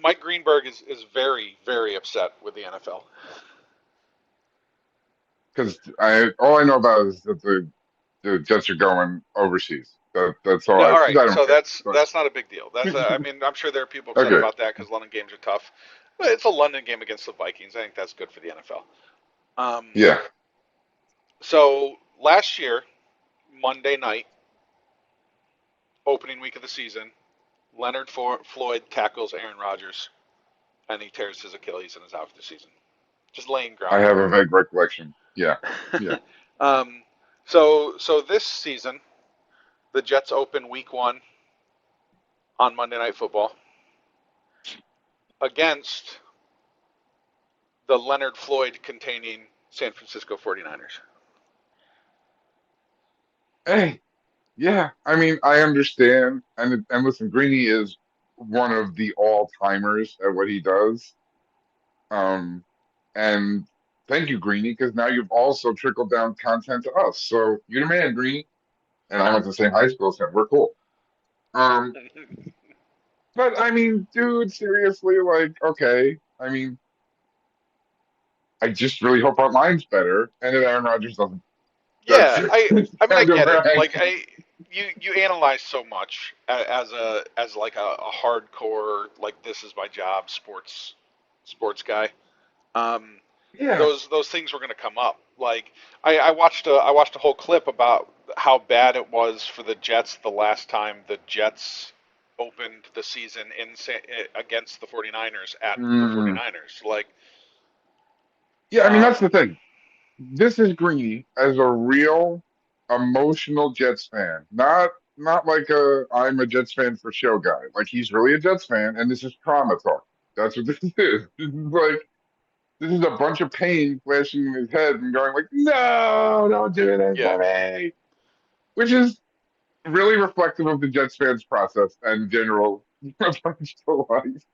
Mike Greenberg is very, very upset with the NFL. because I all I know about is that the Jets are going overseas. That's all No, I all because right, I don't so care. that's But that's not a big deal. I mean, I'm sure there are people upset okay, about that because London games are tough, but it's a London game against the Vikings. I think that's good for the NFL. yeah, So last year, Monday night, opening week of the season, Leonard Floyd tackles Aaron Rodgers and he tears his Achilles and is out for the season. Just laying I groundwork. have a vague recollection. Yeah, yeah. um, so this season, the Jets open week one on Monday Night Football against the Leonard Floyd containing San Francisco 49ers. Hey, yeah. I mean, I understand, and listen, Greeny is one of the all timers at what he does. Um, and thank you, Greeny, because now you've also trickled down content to us. So you're the man, Greeny. And I went to the same high school, so we're cool. Um, but I mean, dude, seriously, like, okay. I mean, I just really hope our line's better, and that Aaron Rodgers doesn't. That's Yeah, I mean I kind of get it. where I. Like you analyze so much as like a hardcore like this is my job sports guy. Um, Yeah. those things were going to come up. Like I watched a whole clip about how bad it was for the Jets the last time the Jets opened the season against the 49ers at the Mm. 49ers. Like Yeah, I mean, um, that's the thing. This is Greeny as a real emotional Jets fan, not like a I'm a Jets fan for show guy. Like he's really a Jets fan, and this is trauma talk. That's what this is. This is like this is a bunch of pain flashing in his head and going like, no, don't do this yeah. to me, which is really reflective of the Jets fans' process and general approach to life.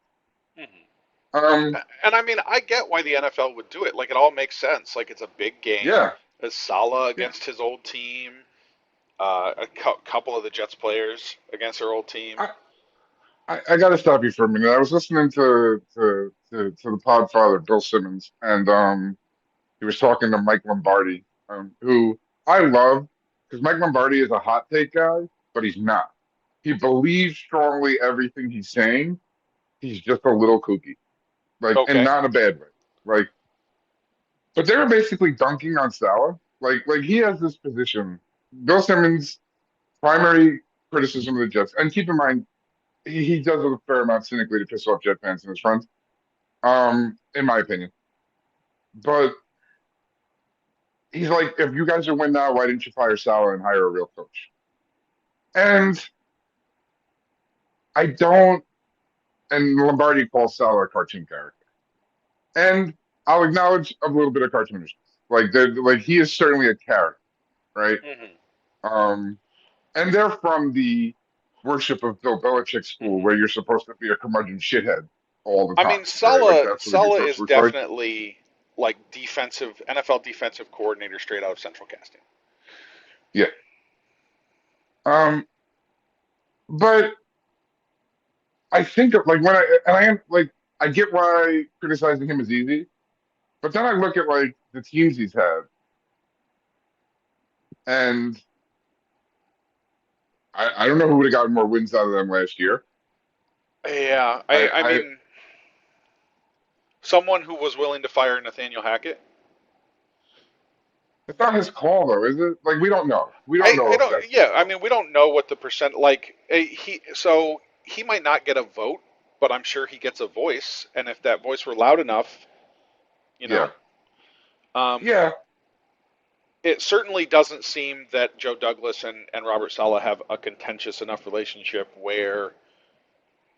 Mhm. Um, And I mean, I get why the NFL would do it. Like, it all makes sense. Like, it's a big game. yeah, As Salah yeah. against his old team, couple of the Jets players against their old team. I got to stop you for a minute. I was listening to the Podfather Bill Simmons, and he was talking to Mike Lombardi, who I love because Mike Lombardi is a hot take guy, but he's not. He believes strongly everything he's saying. He's just a little kooky, like, and Okay. not in a bad way. Like, but they were basically dunking on Salah. Like he has this position. Bill Simmons' primary criticism of the Jets, and keep in mind he does it a fair amount cynically to piss off Jet fans and his friends, in my opinion. But he's like, if you guys are win now, why didn't you fire Salah and hire a real coach? And I don't. And Lombardi calls Salah a cartoon character, and I'll acknowledge a little bit of cartoonishness. Like he is certainly a character, right? Hmm. Um, and they're from the worship of Bill Belichick school, Hmm. where you're supposed to be a curmudgeon shithead all the I time, mean, right? Like Salah that's what a good Salah coach is looks like. definitely like defensive NFL defensive coordinator straight out of Central Casting. Yeah. Um, but I think of like when I am like I get why criticizing him is easy, but then I look at like the teams he's had, and I don't know who would have gotten more wins out of them last year. Yeah, I, I I mean, someone who was willing to fire Nathaniel Hackett. it's not his call though, is it? Like we don't know. We don't I know if don't. that's his Yeah, I call. mean, we don't know what the percent. Like he might not get a vote, but I'm sure he gets a voice. And if that voice were loud enough, you know, Yeah, um, yeah. it certainly doesn't seem that Joe Douglas and Robert Saleh have a contentious enough relationship where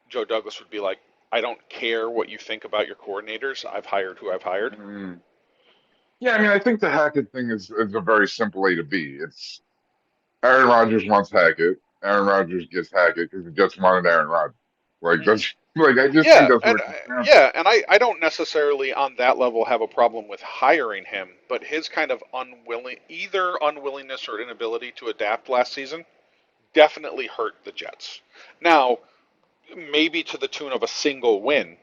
Joe Douglas would be like, I don't care what you think about your coordinators. I've hired who I've hired. Mm. Yeah, I mean, I think the Hackett thing is a very simple A to B. It's Aaron Rodgers wants Hackett. Aaron Rodgers gets Hackett because he just wanted Aaron Rodgers. Like Hmm. that's like I just think Yeah, that's what and it comes down to. yeah, and I don't necessarily on that level have a problem with hiring him, but his kind of either unwillingness or inability to adapt last season definitely hurt the Jets. Now, maybe to the tune of a single win,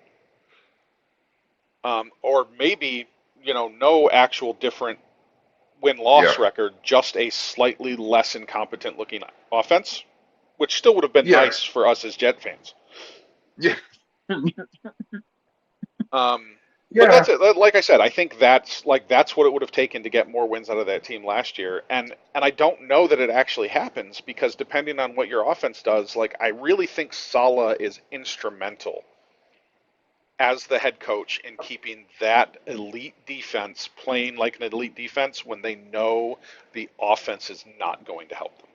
Or maybe, no actual different Yeah, win-loss record, just a slightly less incompetent looking offense, which still would have been yeah, nice for us as Jet fans. yeah, But yeah. that's it. Like I said, I think that's what it would have taken to get more wins out of that team last year. And I don't know that it actually happens because depending on what your offense does, like I really think Saleh is instrumental as the head coach in keeping that elite defense playing like an elite defense when they know the offense is not going to help them.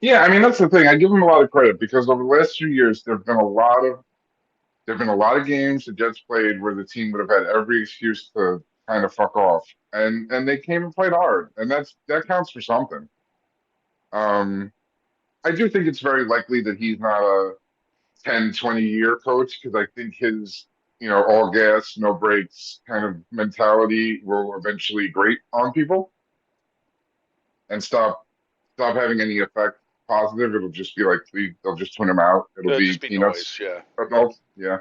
Yeah, I mean that's the thing. I give him a lot of credit because over the last few years there've been a lot of games the Jets played where the team would have had every excuse to kind of fuck off, and they came and played hard, and that counts for something. Um, I do think it's very likely that he's not a 10, 20 year coach because I think his all gas, no brakes kind of mentality will eventually grate on people and stop having any effect positive. It'll just be like they'll just tune him out. It'll It'd be just be peanuts noise, yeah. adults. Yeah.